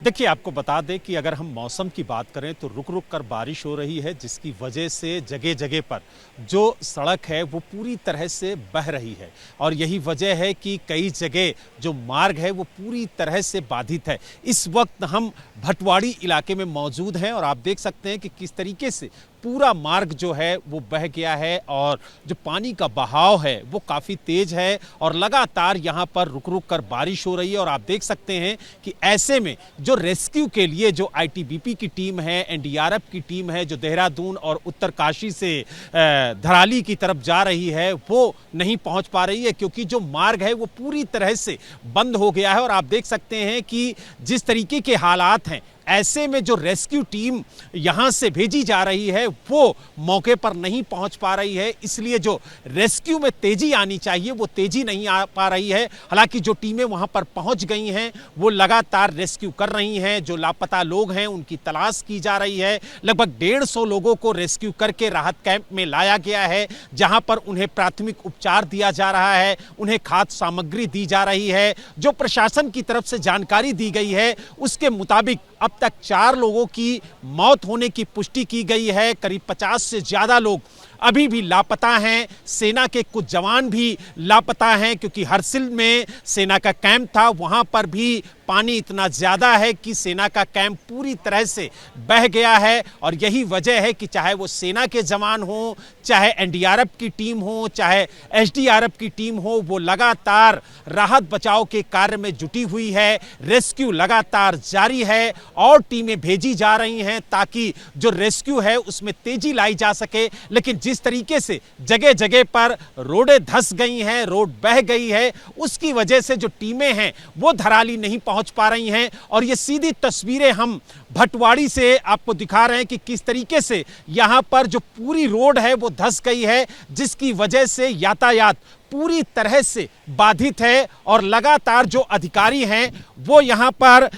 देखिए, आपको बता दें कि अगर हम मौसम की बात करें तो रुक-रुक कर बारिश हो रही है, जिसकी वजह से जगह-जगह पर जो सड़क है वो पूरी तरह से बह रही है और यही वजह है कि कई जगह जो मार्ग है वो पूरी तरह से बाधित है। इस वक्त हम भटवाड़ी इलाके में मौजूद हैं और आप देख सकते हैं कि किस तरीके से पूरा मार्ग जो है वो बह गया है और जो पानी का बहाव है वो काफ़ी तेज है और लगातार यहाँ पर रुक-रुक कर बारिश हो रही है। और आप देख सकते हैं कि ऐसे में जो रेस्क्यू के लिए जो आईटीबीपी की टीम है, एनडीआरएफ की टीम है, जो देहरादून और उत्तरकाशी से धराली की तरफ जा रही है, वो नहीं पहुंच पा रही है क्योंकि जो मार्ग है वो पूरी तरह से बंद हो गया है। और आप देख सकते हैं कि जिस तरीके के हालात हैं, ऐसे में जो रेस्क्यू टीम यहां से भेजी जा रही है वो मौके पर नहीं पहुंच पा रही है, इसलिए जो रेस्क्यू में तेजी आनी चाहिए वो तेजी नहीं आ पा रही है। हालांकि जो टीमें वहां पर पहुंच गई हैं वो लगातार रेस्क्यू कर रही हैं, जो लापता लोग हैं उनकी तलाश की जा रही है। लगभग 150 लोगों को रेस्क्यू करके राहत कैंप में लाया गया है, जहां पर उन्हें प्राथमिक उपचार दिया जा रहा है, उन्हें खाद्य सामग्री दी जा रही है। जो प्रशासन की तरफ से जानकारी दी गई है उसके मुताबिक अब तक 4 लोगों की मौत होने की पुष्टि की गई है। करीब 50 से ज्यादा लोग अभी भी लापता हैं। सेना के कुछ जवान भी लापता हैं क्योंकि हरसिल में सेना का कैंप था, वहां पर भी पानी इतना ज्यादा है कि सेना का कैंप पूरी तरह से बह गया है। और यही वजह है कि चाहे वो सेना के जवान हो, चाहे एनडीआरएफ की टीम हो, चाहे एसडीआरएफ की टीम हो, वो लगातार राहत बचाव के कार्य में जुटी हुई है। रेस्क्यू लगातार जारी है और टीमें भेजी जा रही हैं ताकि जो रेस्क्यू है उसमें तेजी लाई जा सके। लेकिन जिस तरीके से जगह जगह पर रोडें धंस गई हैं, रोड बह गई है, उसकी वजह से जो टीमें हैं वो धराली नहीं पहुंच पा रही हैं। और ये सीधी तस्वीरें हम भटवाड़ी से आपको दिखा रहे हैं कि किस तरीके से यहां पर जो पूरी रोड है वो धंस गई है, जिसकी वजह से यातायात पूरी तरह से बाधित है। और लगातार जो अधिकारी हैं वो यहां पर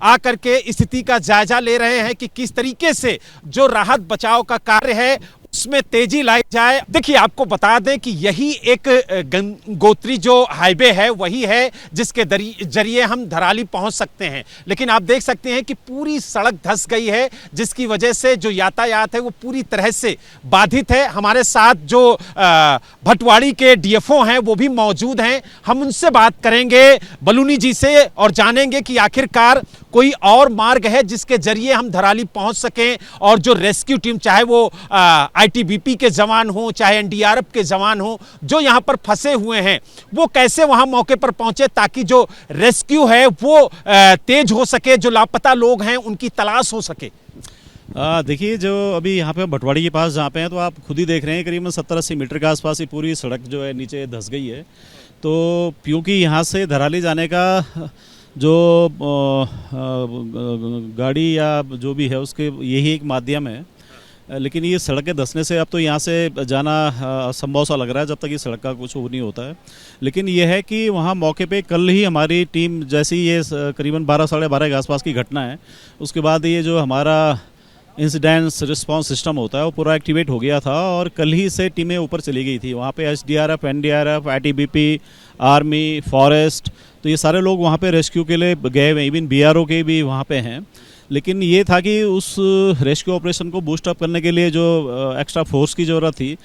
आकर के स्थिति का जायजा ले रहे हैं कि किस तरीके से जो राहत बचाव का कार्य है उसमें तेजी लाई जाए। देखिए, आपको बता दें कि यही एक गंगोत्री जो हाईवे है वही है जिसके जरिए हम धराली पहुंच सकते हैं, लेकिन आप देख सकते हैं कि पूरी सड़क धंस गई है, जिसकी वजह से जो यातायात है वो पूरी तरह से बाधित है। हमारे साथ जो भटवाड़ी के डीएफओ हैं वो भी मौजूद हैं, हम उनसे बात करेंगे बलूनी जी से और जानेंगे कि आखिरकार कोई और मार्ग है जिसके जरिए हम धराली पहुंच सकें और जो रेस्क्यू टीम, चाहे वो आईटीबीपी के जवान हो, चाहे एनडीआरएफ के जवान हो, जो यहां पर फंसे हुए हैं, वो कैसे वहां मौके पर पहुंचे ताकि जो रेस्क्यू है वो तेज हो सके, जो लापता लोग हैं उनकी तलाश हो सके। देखिए, जो अभी यहाँ पे भटवाड़ी के पास जहाँ पे हैं तो आप खुद ही देख रहे हैं करीबन 70-80 मीटर के आसपास ही पूरी सड़क जो है नीचे धंस गई है। तो क्योंकि यहाँ से धराली जाने का जो गाड़ी या जो भी है उसके यही एक माध्यम है, लेकिन ये सड़क के धंसने से अब तो यहाँ से जाना असंभव सा लग रहा है जब तक ये सड़क का कुछ वो नहीं होता है। लेकिन ये है कि वहाँ मौके पे कल ही हमारी टीम, जैसी ये करीबन 12-12:30 के आसपास की घटना है, उसके बाद ये जो हमारा इंसिडेंट्स रिस्पांस सिस्टम होता है वो पूरा एक्टिवेट हो गया था और कल ही से टीमें ऊपर चली गई थी। वहाँ पे SDRF, NDRF, ITBP, army, forest, तो ये सारे लोग वहाँ पे रेस्क्यू के लिए गए हुए, इवन बीआरओ के भी वहाँ पे हैं। लेकिन ये था कि उस रेस्क्यू ऑपरेशन को बूस्ट अप करने के लिए जो एक्स्ट्रा फोर्स की ज़रूरत थी,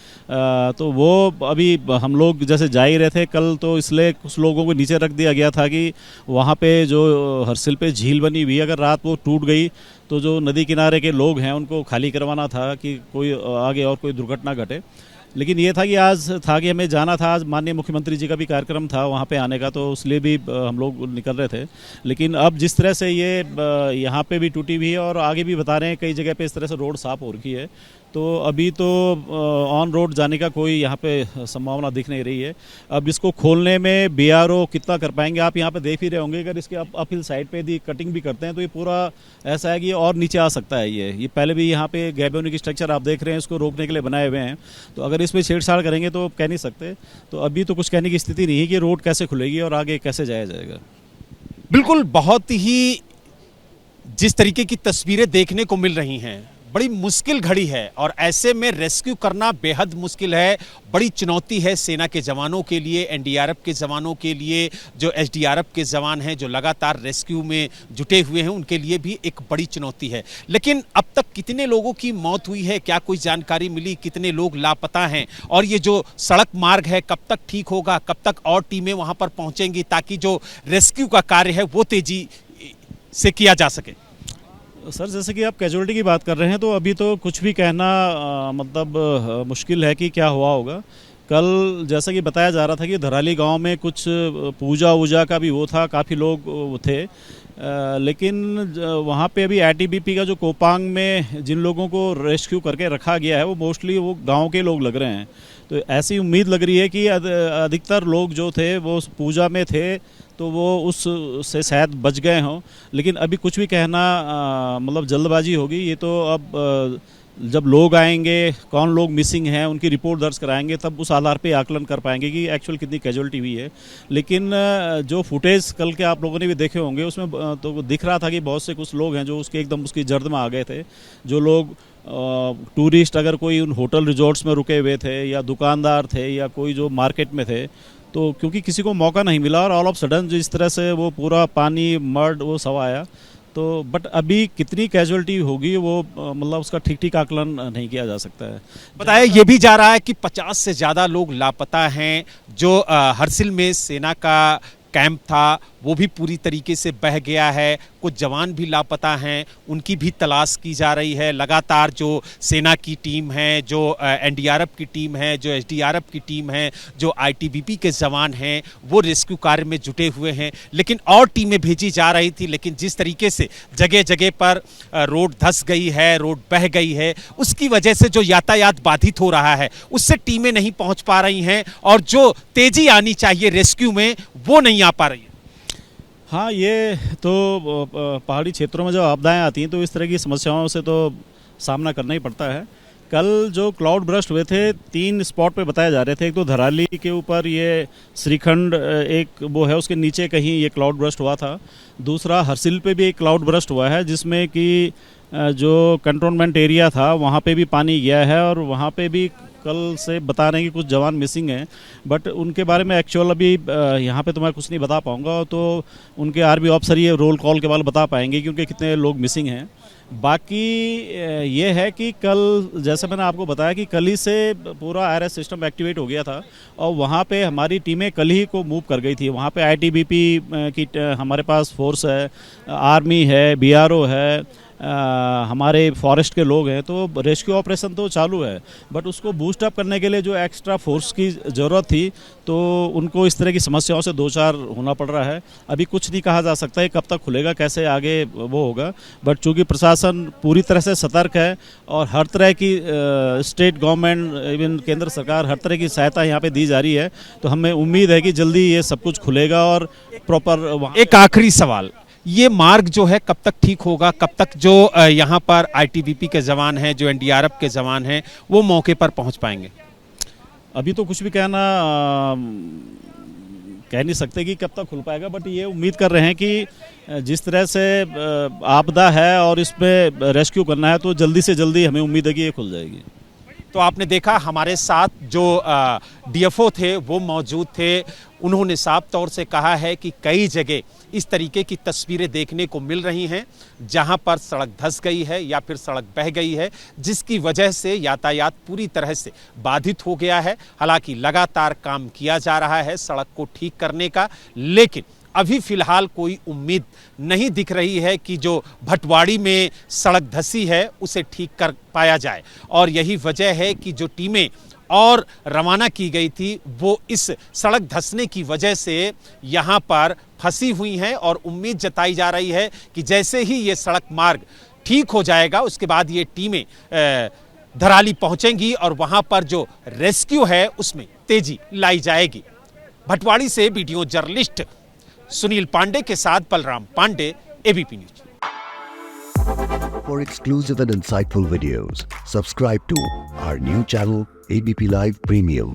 तो वो अभी हम लोग जैसे जा ही रहे थे कल, तो इसलिए कुछ लोगों को नीचे रख दिया गया था कि वहाँ पे जो हरसिल पे झील बनी हुई, अगर रात वो टूट गई तो जो नदी किनारे के लोग हैं उनको खाली करवाना था कि कोई आगे और कोई दुर्घटना घटे। लेकिन ये था कि आज था कि हमें जाना था, आज माननीय मुख्यमंत्री जी का भी कार्यक्रम था वहाँ पे आने का, तो इसलिए भी हम लोग निकल रहे थे। लेकिन अब जिस तरह से ये यहाँ पे भी टूटी हुई है और आगे भी बता रहे हैं कई जगह पे इस तरह से रोड साफ हो रखी है, तो अभी तो ऑन रोड जाने का कोई यहाँ पे संभावना दिख नहीं रही है। अब इसको खोलने में बीआरओ कितना कर पाएंगे, आप यहाँ पे देख ही रहे होंगे, अगर इसके अपहिल साइड पे यदि कटिंग भी करते हैं तो ये पूरा ऐसा है कि और नीचे आ सकता है। ये पहले भी यहाँ पे गैबियोनिक स्ट्रक्चर आप देख रहे हैं, इसको रोकने के लिए बनाए हुए हैं, तो अगर इसमें छेड़छाड़ करेंगे तो कह नहीं सकते। तो अभी तो कुछ कहने की स्थिति नहीं है कि रोड कैसे खुलेगी और आगे कैसे जाया जाएगा। बिल्कुल, बहुत ही जिस तरीके की तस्वीरें देखने को मिल रही हैं बड़ी मुश्किल घड़ी है और ऐसे में रेस्क्यू करना बेहद मुश्किल है, बड़ी चुनौती है सेना के जवानों के लिए, एनडीआरएफ के जवानों के लिए, जो एसडीआरएफ के जवान हैं जो लगातार रेस्क्यू में जुटे हुए हैं उनके लिए भी एक बड़ी चुनौती है। लेकिन अब तक कितने लोगों की मौत हुई है, क्या कोई जानकारी मिली, कितने लोग लापता हैं और ये जो सड़क मार्ग है कब तक ठीक होगा, कब तक और टीमें वहां पर पहुंचेंगी ताकि जो रेस्क्यू का कार्य है वो तेजी से किया जा सके? सर, जैसे कि आप कैजुअलिटी की बात कर रहे हैं तो अभी तो कुछ भी कहना मुश्किल है कि क्या हुआ होगा। कल जैसा कि बताया जा रहा था कि धराली गांव में कुछ पूजा वूजा का भी वो था, काफ़ी लोग थे, लेकिन वहाँ पे अभी आईटीबीपी का जो कोपांग में जिन लोगों को रेस्क्यू करके रखा गया है वो मोस्टली वो गांव के लोग लग रहे हैं। तो ऐसी उम्मीद लग रही है कि अधिकतर लोग जो थे वो पूजा में थे तो वो उस से शायद बच गए हों, लेकिन अभी कुछ भी कहना मतलब जल्दबाजी होगी। ये तो अब जब लोग आएंगे, कौन लोग मिसिंग हैं, उनकी रिपोर्ट दर्ज कराएंगे, तब उस आधार पे आकलन कर पाएंगे कि एक्चुअल कितनी कैजुअलिटी हुई है। लेकिन जो फुटेज कल के आप लोगों ने भी देखे होंगे उसमें तो दिख रहा था कि बहुत से कुछ लोग हैं जो उसके एकदम उसकी जर्द में आ गए थे। जो लोग टूरिस्ट अगर कोई उन होटल रिजॉर्ट्स में रुके हुए थे या दुकानदार थे या कोई जो मार्केट में थे, तो क्योंकि किसी को मौका नहीं मिला और ऑल ऑफ सडन जिस तरह से वो पूरा पानी मर्ड वो सब आया, तो बट अभी कितनी कैजुअलिटी होगी वो मतलब उसका ठीक ठीक आकलन नहीं किया जा सकता है। बताया ये भी जा रहा है कि 50 से ज़्यादा लोग लापता हैं। जो हरसिल में सेना का कैंप था वो भी पूरी तरीके से बह गया है, कुछ जवान भी लापता हैं, उनकी भी तलाश की जा रही है। लगातार जो सेना की टीम है, जो एनडीआरएफ की टीम है, जो एसडीआरएफ की टीम है, जो आईटीबीपी के जवान हैं वो रेस्क्यू कार्य में जुटे हुए हैं। लेकिन और टीमें भेजी जा रही थी, लेकिन जिस तरीके से जगह जगह पर रोड धंस गई है, रोड बह गई है, उसकी वजह से जो यातायात बाधित हो रहा है उससे टीमें नहीं पहुंच पा रही हैं और जो तेजी आनी चाहिए रेस्क्यू में वो नहीं आ पा रही है। हाँ, ये तो पहाड़ी क्षेत्रों में जब आपदाएं आती हैं तो इस तरह की समस्याओं से तो सामना करना ही पड़ता है। कल जो क्लाउड बर्स्ट हुए थे 3 स्पॉट पे बताए जा रहे थे। एक तो धराली के ऊपर ये श्रीखंड एक वो है, उसके नीचे कहीं ये क्लाउड बर्स्ट हुआ था। दूसरा हरसिल पे भी एक क्लाउड बर्स्ट हुआ है जिसमें कि जो कंटोनमेंट एरिया था वहाँ पे भी पानी गया है और वहाँ पे भी कल से बता रहे हैं कि कुछ जवान मिसिंग हैं, बट उनके बारे में एक्चुअल अभी यहाँ पे तो मैं कुछ नहीं बता पाऊँगा। तो उनके आर्मी ऑफिसर ये रोल कॉल के बाद बता पाएंगे क्योंकि कितने लोग मिसिंग हैं। बाकी ये है कि कल जैसे मैंने आपको बताया कि कल ही से पूरा आरएस सिस्टम एक्टिवेट हो गया था और वहाँ पे हमारी टीमें कल ही को मूव कर गई थी। वहाँ पे आईटीबीपी की हमारे पास फोर्स है, आर्मी है, बीआरओ है, हमारे फॉरेस्ट के लोग हैं, तो रेस्क्यू ऑपरेशन तो चालू है। बट उसको बूस्ट अप करने के लिए जो एक्स्ट्रा फोर्स की ज़रूरत थी तो उनको इस तरह की समस्याओं से दो चार होना पड़ रहा है। अभी कुछ नहीं कहा जा सकता है कब तक खुलेगा, कैसे आगे वो होगा, बट चूँकि प्रशासन पूरी तरह से सतर्क है और हर तरह की स्टेट गवर्नमेंट इवन केंद्र सरकार हर तरह की सहायता यहाँ पे दी जा रही है, तो हमें उम्मीद है कि जल्दी ये सब कुछ खुलेगा और प्रॉपर। एक आखिरी सवाल, ये मार्ग जो है कब तक ठीक होगा, कब तक जो यहाँ पर आईटीबीपी के जवान हैं, जो एनडीआरएफ के जवान हैं वो मौके पर पहुँच पाएंगे? अभी तो कुछ भी कहना कह नहीं सकते कि कब तक खुल पाएगा, बट ये उम्मीद कर रहे हैं कि जिस तरह से आपदा है और इसमें रेस्क्यू करना है तो जल्दी से जल्दी हमें उम्मीद है कि ये खुल जाएगी। तो आपने देखा हमारे साथ जो डीएफओ थे वो मौजूद थे, उन्होंने साफ तौर से कहा है कि कई जगह इस तरीके की तस्वीरें देखने को मिल रही हैं जहां पर सड़क धंस गई है या फिर सड़क बह गई है, जिसकी वजह से यातायात पूरी तरह से बाधित हो गया है। हालांकि लगातार काम किया जा रहा है सड़क को ठीक करने का, लेकिन अभी फिलहाल कोई उम्मीद नहीं दिख रही है कि जो भटवाड़ी में सड़क धंसी है उसे ठीक कर पाया जाए। और यही वजह है कि जो टीमें और रवाना की गई थी वो इस सड़क धंसने की वजह से यहाँ पर फंसी हुई हैं और उम्मीद जताई जा रही है कि जैसे ही ये सड़क मार्ग ठीक हो जाएगा उसके बाद ये टीमें धराली पहुँचेंगी और वहाँ पर जो रेस्क्यू है उसमें तेजी लाई जाएगी। भटवाड़ी से वीडियो जर्नलिस्ट सुनील पांडे के साथ Balram Pandey, ABP news. For exclusive and insightful videos, subscribe to our new channel ABP Live Premium.